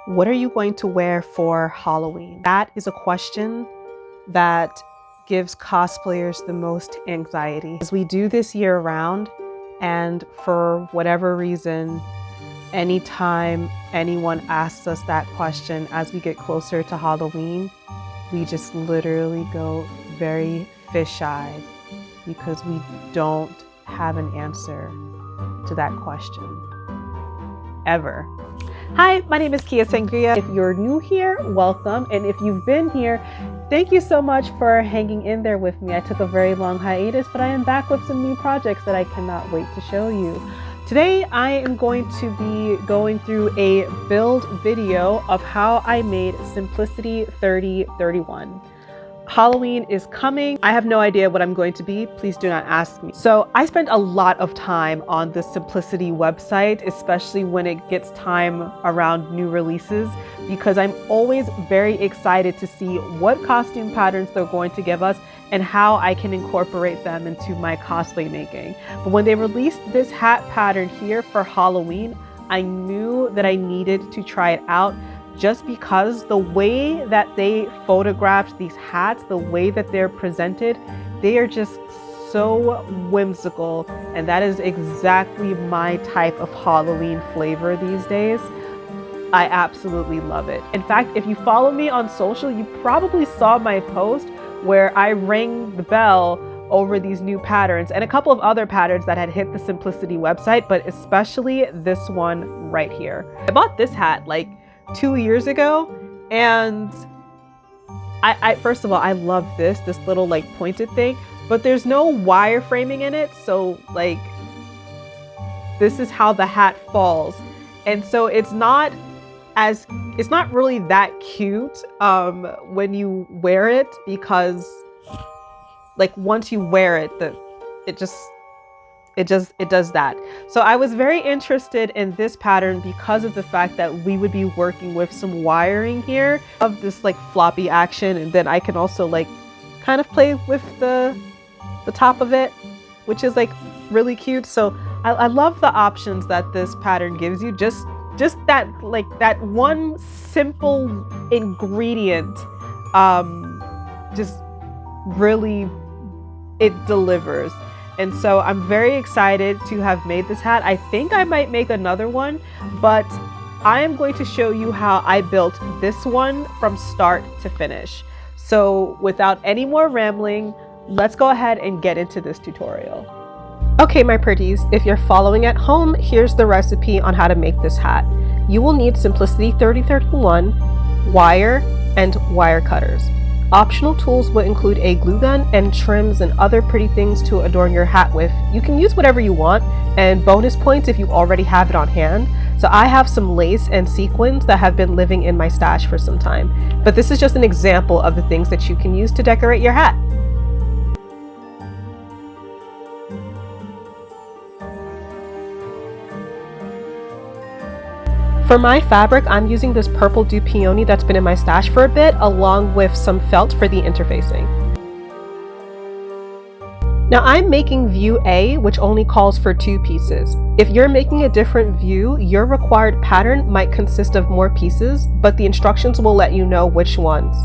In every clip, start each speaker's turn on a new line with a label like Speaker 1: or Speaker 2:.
Speaker 1: What are you going to wear for Halloween? That is a question that gives cosplayers the most anxiety. As we do this year round, and for whatever reason, anytime anyone asks us that question as we get closer to Halloween, we just literally go very fish-eyed because we don't have an answer to that question, ever. Hi, my name is Kia Sangria. If you're new here, welcome. And if you've been here, thank you so much for hanging in there with me. I took a very long hiatus, but I am back with some new projects that I cannot wait to show you. Today, I am going to be going through a build video of how I made Simplicity 3031. Halloween is coming. I have no idea what I'm going to be. Please do not ask me. So I spent a lot of time on the Simplicity website, especially when it gets time around new releases, because I'm always very excited to see what costume patterns they're going to give us and how I can incorporate them into my cosplay making. But when they released this hat pattern here for Halloween, I knew that I needed to try it out, just because the way that they photographed these hats, the way that they're presented, they are just so whimsical. And that is exactly my type of Halloween flavor these days. I absolutely love it. In fact, if you follow me on social, you probably saw my post where I rang the bell over these new patterns and a couple of other patterns that had hit the Simplicity website, but especially this one right here. I bought this hat like 2 years ago, and I first of all, I love this little like pointed thing, but there's no wire framing in it, so like this is how the hat falls, and so it's not really that cute when you wear it, because like once you wear it, it does that. So I was very interested in this pattern because of the fact that we would be working with some wiring here of this like floppy action, and then I can also like kind of play with the top of it, which is like really cute. So I love the options that this pattern gives you. Just that, like that one simple ingredient, just really, it delivers. And so I'm very excited to have made this hat. I think I might make another one, but I am going to show you how I built this one from start to finish. So without any more rambling, let's go ahead and get into this tutorial. Okay, my pretties, if you're following at home, here's the recipe on how to make this hat. You will need Simplicity 3031, wire, and wire cutters. Optional tools will include a glue gun and trims and other pretty things to adorn your hat with. You can use whatever you want, and bonus points if you already have it on hand. So I have some lace and sequins that have been living in my stash for some time, but this is just an example of the things that you can use to decorate your hat. For my fabric, I'm using this purple Dupioni that's been in my stash for a bit, along with some felt for the interfacing. Now I'm making view A, which only calls for 2 pieces. If you're making a different view, your required pattern might consist of more pieces, but the instructions will let you know which ones.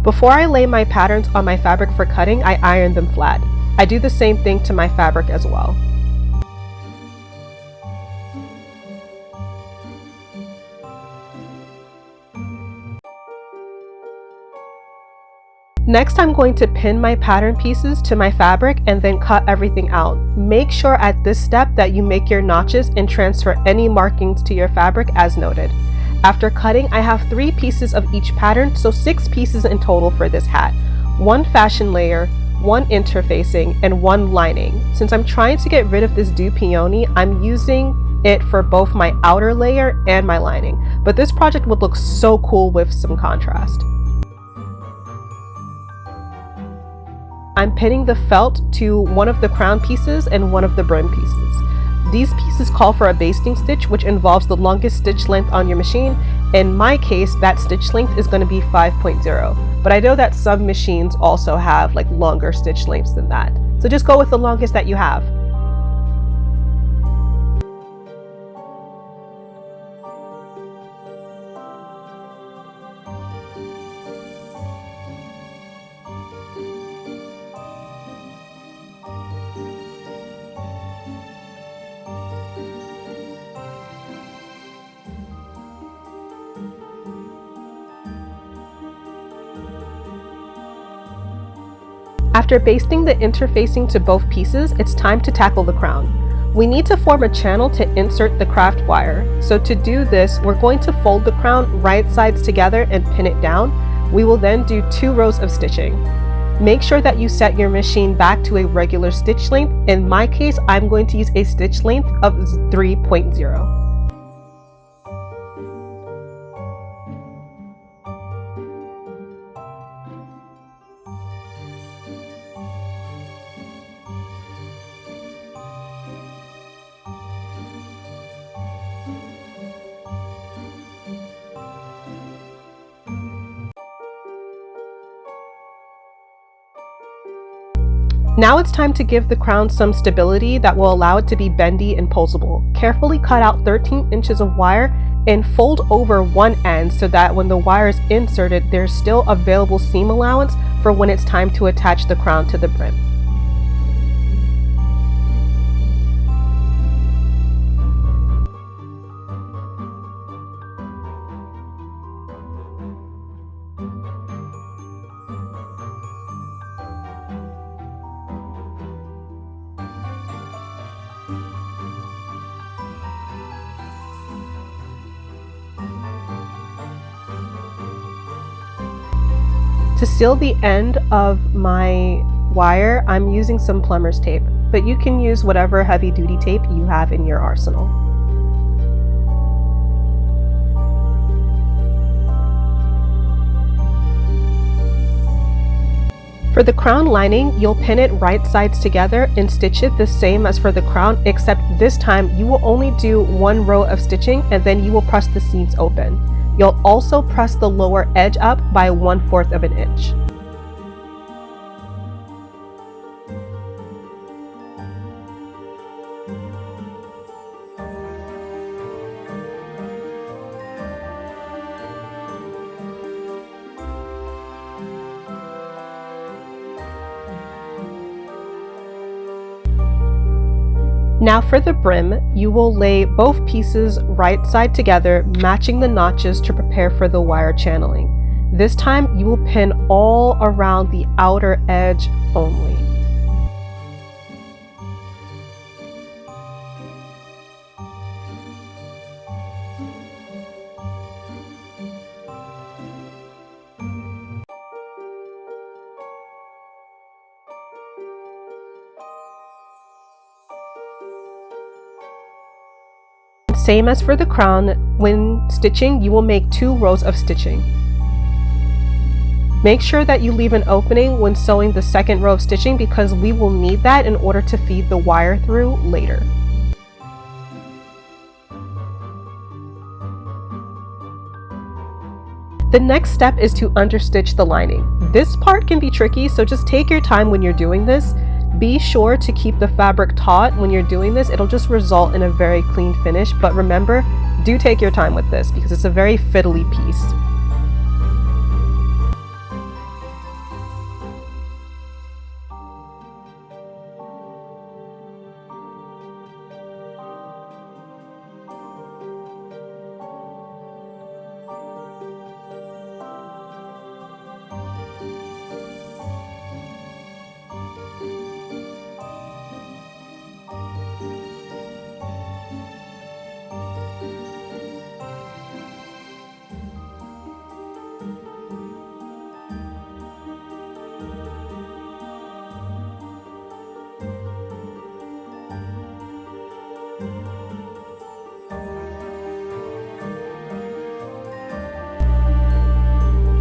Speaker 1: Before I lay my patterns on my fabric for cutting, I iron them flat. I do the same thing to my fabric as well. Next, I'm going to pin my pattern pieces to my fabric and then cut everything out. Make sure at this step that you make your notches and transfer any markings to your fabric as noted. After cutting, I have 3 pieces of each pattern, so 6 pieces in total for this hat. 1 fashion layer, 1 interfacing, and 1 lining. Since I'm trying to get rid of this Dupioni, I'm using it for both my outer layer and my lining. But this project would look so cool with some contrast. I'm pinning the felt to one of the crown pieces and one of the brim pieces. These pieces call for a basting stitch, which involves the longest stitch length on your machine. In my case, that stitch length is going to be 5.0, but I know that some machines also have like longer stitch lengths than that. So just go with the longest that you have. After basting the interfacing to both pieces, it's time to tackle the crown. We need to form a channel to insert the craft wire. So to do this, we're going to fold the crown right sides together and pin it down. We will then do 2 rows of stitching. Make sure that you set your machine back to a regular stitch length. In my case, I'm going to use a stitch length of 3.0. Now it's time to give the crown some stability that will allow it to be bendy and pulsable. Carefully cut out 13 inches of wire and fold over one end so that when the wire is inserted, there's still available seam allowance for when it's time to attach the crown to the brim. To seal the end of my wire, I'm using some plumber's tape, but you can use whatever heavy-duty tape you have in your arsenal. For the crown lining, you'll pin it right sides together and stitch it the same as for the crown, except this time you will only do 1 row of stitching and then you will press the seams open. You'll also press the lower edge up by 1/4 of an inch. Now for the brim, you will lay both pieces right side together, matching the notches to prepare for the wire channeling. This time you will pin all around the outer edge only. Same as for the crown, when stitching, you will make 2 rows of stitching. Make sure that you leave an opening when sewing the 2nd row of stitching because we will need that in order to feed the wire through later. The next step is to understitch the lining. This part can be tricky, so just take your time when you're doing this. Be sure to keep the fabric taut when you're doing this. It'll just result in a very clean finish, but remember, do take your time with this because it's a very fiddly piece.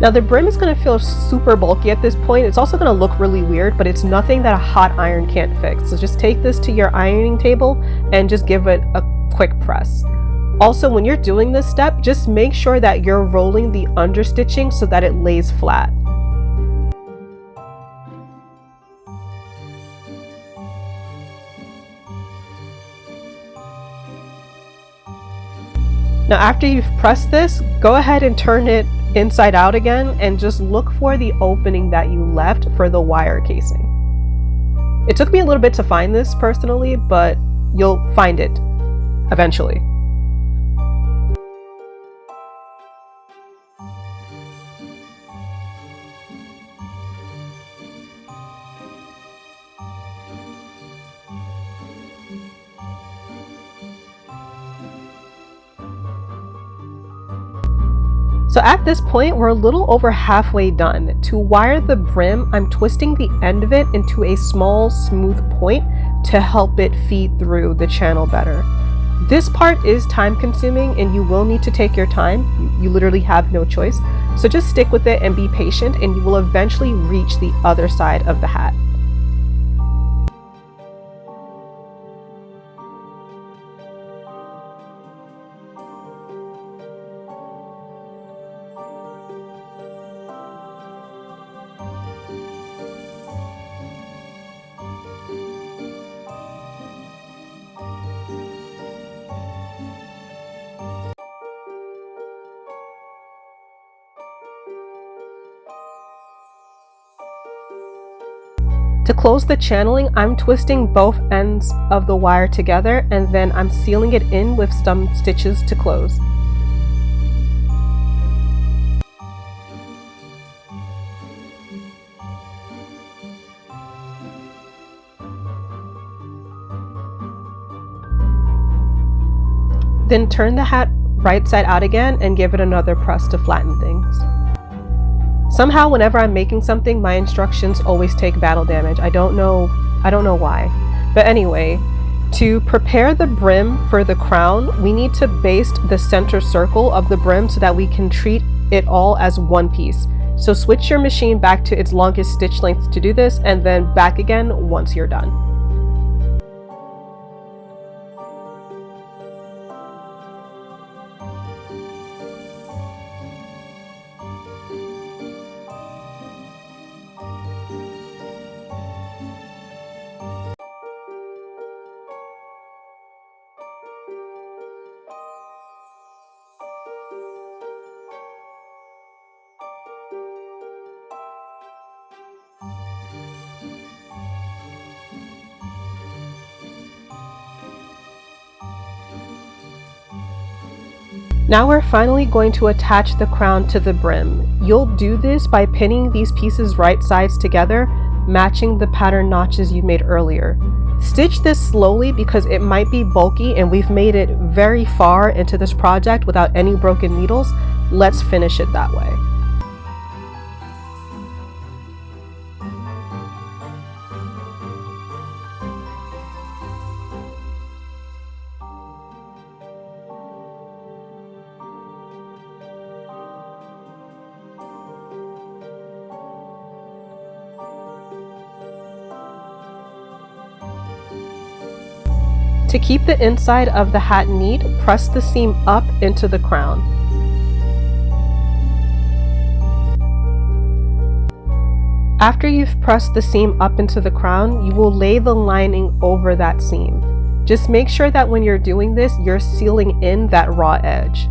Speaker 1: Now the brim is going to feel super bulky at this point. It's also going to look really weird, but it's nothing that a hot iron can't fix. So just take this to your ironing table and just give it a quick press. Also, when you're doing this step, just make sure that you're rolling the understitching so that it lays flat. Now after you've pressed this, go ahead and turn it inside out again and just look for the opening that you left for the wire casing. It took me a little bit to find this personally, but you'll find it eventually. So at this point, we're a little over halfway done. To wire the brim, I'm twisting the end of it into a small, smooth point to help it feed through the channel better. This part is time consuming and you will need to take your time. You literally have no choice. So just stick with it and be patient and you will eventually reach the other side of the hat. To close the channeling, I'm twisting both ends of the wire together and then I'm sealing it in with some stitches to close. Then turn the hat right side out again and give it another press to flatten things. Somehow, whenever I'm making something, my instructions always take battle damage. I don't know why. But anyway, to prepare the brim for the crown, we need to baste the center circle of the brim so that we can treat it all as one piece. So switch your machine back to its longest stitch length to do this, and then back again once you're done. Now we're finally going to attach the crown to the brim. You'll do this by pinning these pieces right sides together, matching the pattern notches you made earlier. Stitch this slowly because it might be bulky and we've made it very far into this project without any broken needles. Let's finish it that way. To keep the inside of the hat neat, press the seam up into the crown. After you've pressed the seam up into the crown, you will lay the lining over that seam. Just make sure that when you're doing this, you're sealing in that raw edge.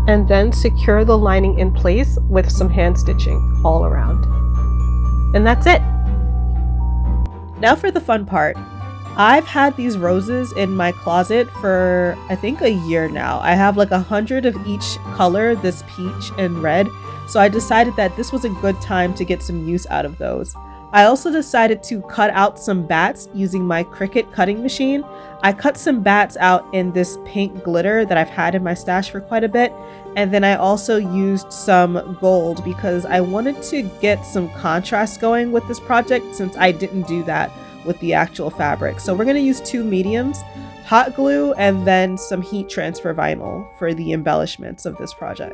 Speaker 1: And then secure the lining in place with some hand stitching all around. And that's it. Now for the fun part. I've had these roses in my closet for I think a year now. I have like 100 of each color, this peach and red. So I decided that this was a good time to get some use out of those. I also decided to cut out some bats using my Cricut cutting machine. I cut some bats out in this pink glitter that I've had in my stash for quite a bit. And then I also used some gold because I wanted to get some contrast going with this project since I didn't do that with the actual fabric. So we're going to use 2 mediums, hot glue, and then some heat transfer vinyl for the embellishments of this project.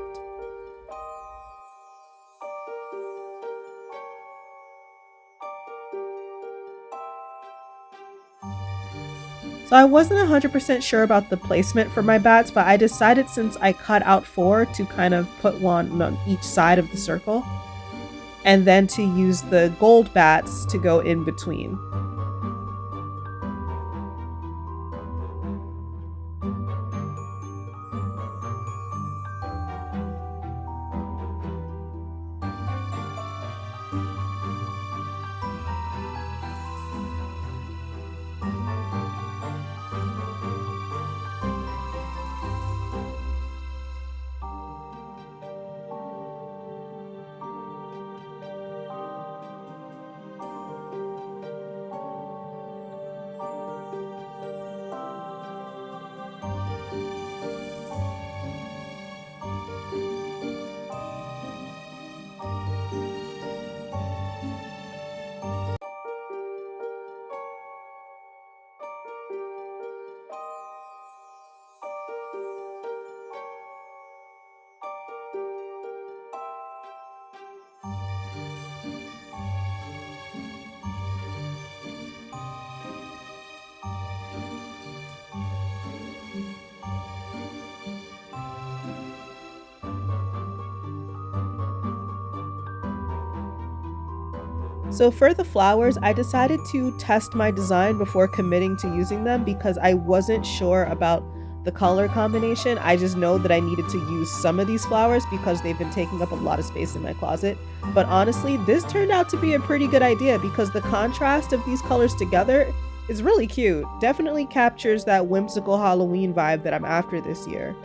Speaker 1: So I wasn't 100% sure about the placement for my bats, but I decided since I cut out 4 to kind of put one on each side of the circle, and then to use the gold bats to go in between. So for the flowers, I decided to test my design before committing to using them because I wasn't sure about the color combination. I just know that I needed to use some of these flowers because they've been taking up a lot of space in my closet. But honestly, this turned out to be a pretty good idea because the contrast of these colors together is really cute. Definitely captures that whimsical Halloween vibe that I'm after this year.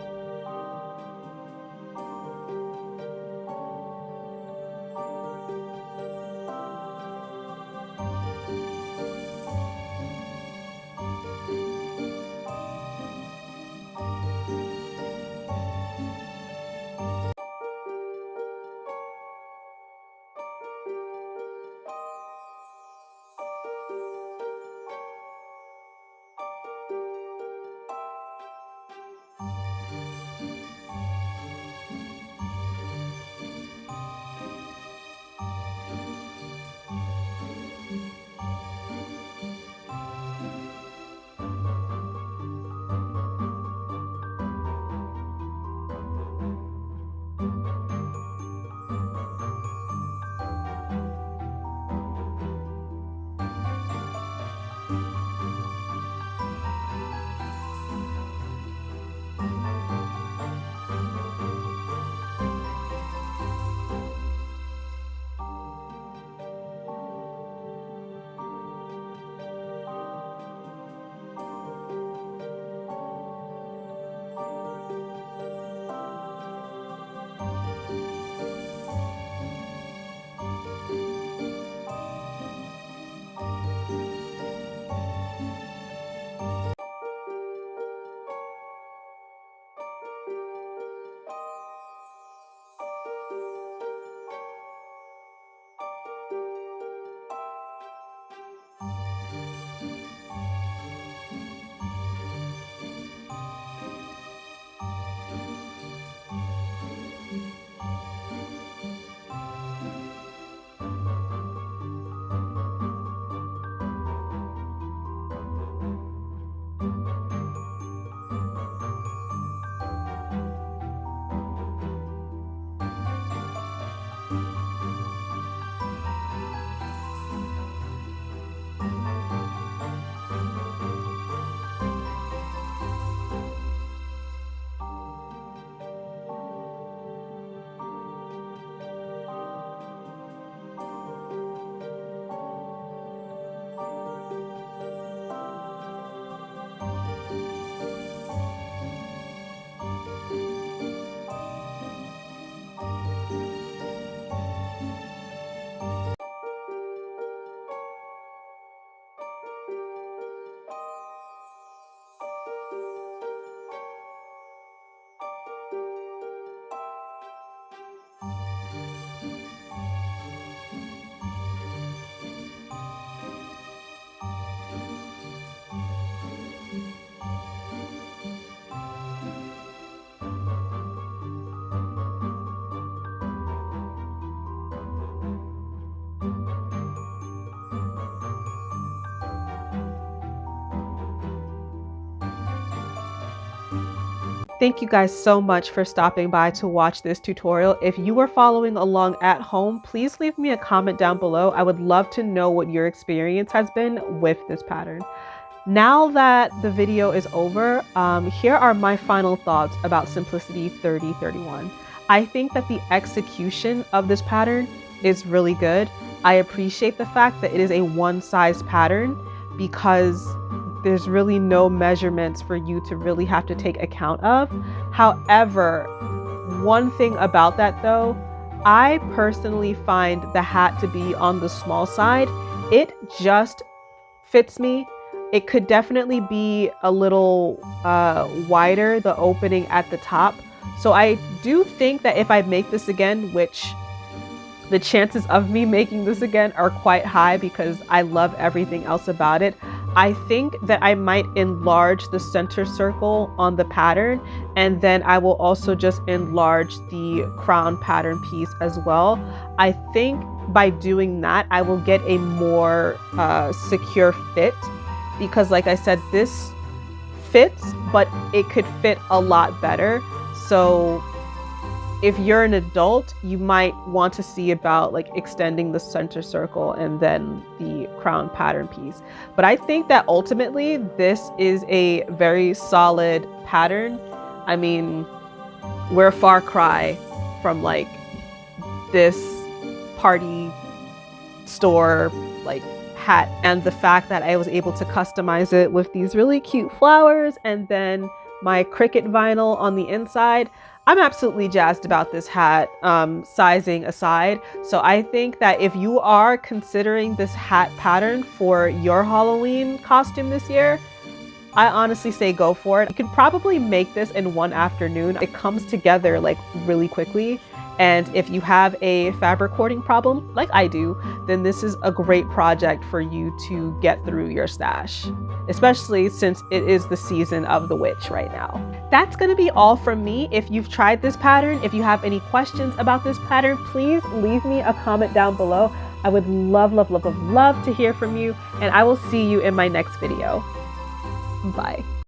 Speaker 1: Thank you guys so much for stopping by to watch this tutorial. If you are following along at home, please leave me a comment down below. I would love to know what your experience has been with this pattern. Now that the video is over, here are my final thoughts about Simplicity 3031. I think that the execution of this pattern is really good. I appreciate the fact that it is a one-size pattern because there's really no measurements for you to really have to take account of. However, one thing about that though, I personally find the hat to be on the small side. It just fits me. It could definitely be a little wider, the opening at the top. So I do think that if I make this again, which the chances of me making this again are quite high because I love everything else about it, I think that I might enlarge the center circle on the pattern, and then I will also just enlarge the crown pattern piece as well. I think by doing that, I will get a more secure fit because like I said, this fits, but it could fit a lot better. So if you're an adult, you might want to see about like extending the center circle and then the crown pattern piece. But I think that ultimately this is a very solid pattern. I mean, we're a far cry from like this party store like hat, and the fact that I was able to customize it with these really cute flowers and then my Cricut vinyl on the inside. I'm absolutely jazzed about this hat, sizing aside. So I think that if you are considering this hat pattern for your Halloween costume this year, I honestly say go for it. You could probably make this in one afternoon. It comes together like really quickly. And if you have a fabric hoarding problem, like I do, then this is a great project for you to get through your stash, especially since it is the season of the witch right now. That's gonna be all from me. If you've tried this pattern, if you have any questions about this pattern, please leave me a comment down below. I would love, love, love, love, love to hear from you, and I will see you in my next video. Bye.